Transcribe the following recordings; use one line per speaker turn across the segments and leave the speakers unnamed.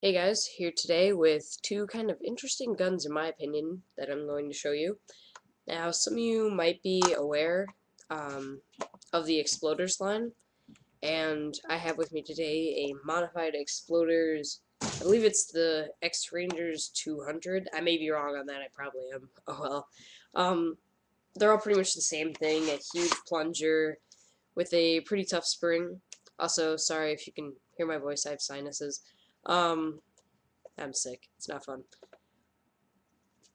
Hey guys, here today with two kind of interesting guns in my opinion that I'm going to show you. Now, some of you might be aware um, of the Xploderz line, and I have with me today a modified Xploderz. I believe it's the X-Rangers 200. I may be wrong on that, I probably am. Oh well. They're all pretty much the same thing, a huge plunger with a pretty tough spring. Also, sorry if you can hear my voice, I have sinuses. Um, I'm sick. It's not fun.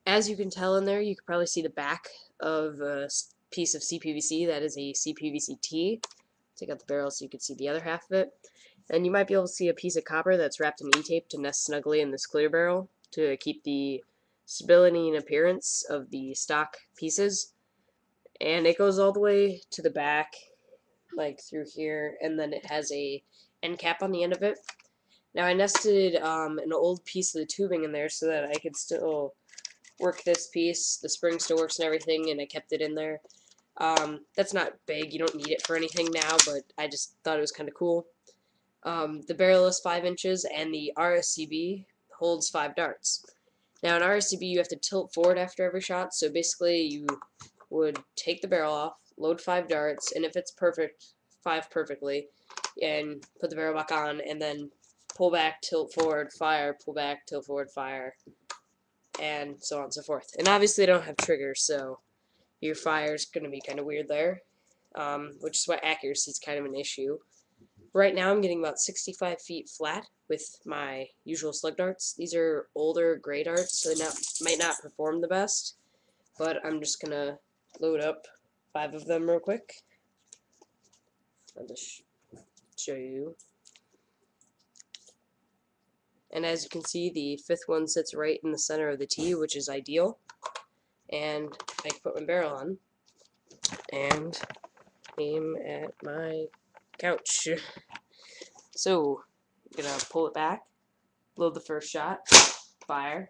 As you can tell in there, you can probably see the back of a piece of CPVC. That is a CPVC-T. Take out the barrel so you can see the other half of it. And you might be able to see a piece of copper that's wrapped in E-tape to nest snugly in this clear barrel to keep the stability and appearance of the stock pieces. And it goes all the way to the back, like through here, and then it has a end cap on the end of it. Now I nested an old piece of the tubing in there so that I could still work this piece. The spring still works and everything, and I kept it in there. That's not big. You don't need it for anything now, but I just thought it was kind of cool. The barrel is 5 inches, and the RSCB holds 5 darts. Now in RSCB you have to tilt forward after every shot, so basically you would take the barrel off, load 5 darts, and if it's perfect, 5 perfectly, and put the barrel back on, and then pull back, tilt forward, fire, pull back, tilt forward, fire, and so on and so forth. And obviously I don't have triggers, so your fire is going to be kind of weird there, which is why accuracy is kind of an issue. Right now I'm getting about 65 feet flat with my usual slug darts. These are older gray darts, so they might not perform the best, but I'm just going to load up 5 of them real quick. I'll just show you. And as you can see, the 5th one sits right in the center of the T, which is ideal. And I can put my barrel on and aim at my couch. So, I'm gonna pull it back, load the first shot, fire.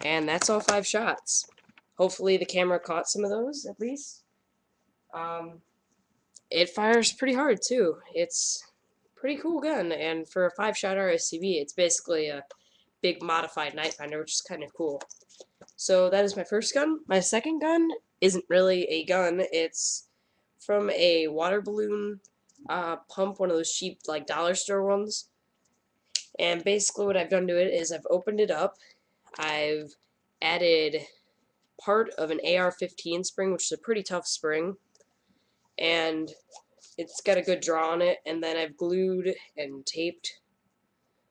And that's all 5 shots. Hopefully the camera caught some of those, at least. It fires pretty hard too. It's a pretty cool gun, and for a 5-shot RSCB, it's basically a big modified night finder, which is kind of cool. So that is my first gun. My second gun isn't really a gun. It's from a water balloon pump, one of those cheap like dollar store ones. And basically what I've done to it is I've opened it up. I've added part of an AR-15 spring, which is a pretty tough spring, and it's got a good draw on it, and then I've glued and taped.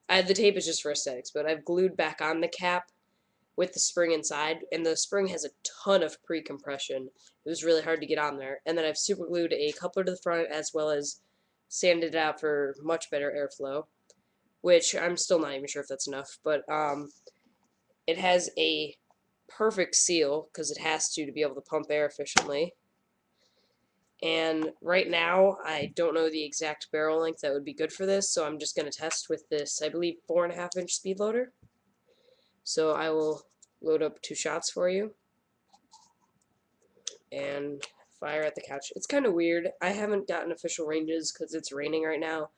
The tape is just for aesthetics, but I've glued back on the cap with the spring inside, and the spring has a ton of pre-compression. It was really hard to get on there. And then I've super glued a coupler to the front as well as sanded it out for much better airflow, which I'm still not even sure if that's enough, but it has a perfect seal because it has to be able to pump air efficiently. And right now, I don't know the exact barrel length that would be good for this, so I'm just going to test with this, I believe, 4.5-inch speed loader. So I will load up 2 shots for you and fire at the couch. It's kind of weird. I haven't gotten official ranges because it's raining right now,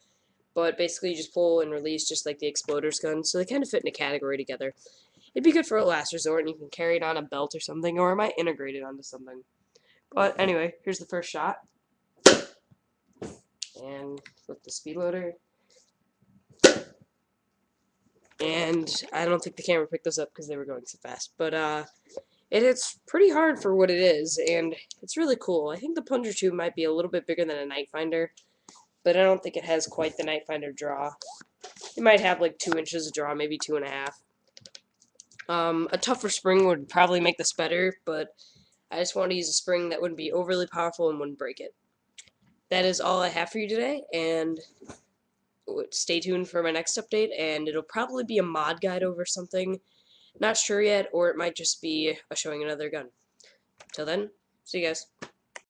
but basically you just pull and release just like the Xploderz gun, so they kind of fit in a category together. It'd be good for a last resort, and you can carry it on a belt or something, or it might integrate it onto something. But anyway, here's the first shot. And with the speed loader. And I don't think the camera picked those up because they were going so fast. But it's pretty hard for what it is, and it's really cool. I think the plunger tube might be a little bit bigger than a night finder, but I don't think it has quite the night finder draw. It might have like 2 inches of draw, maybe 2.5. A tougher spring would probably make this better, but I just want to use a spring that wouldn't be overly powerful and wouldn't break it. That is all I have for you today, and stay tuned for my next update, and it'll probably be a mod guide over something. Not sure yet, or it might just be a showing another gun. Till then, see you guys.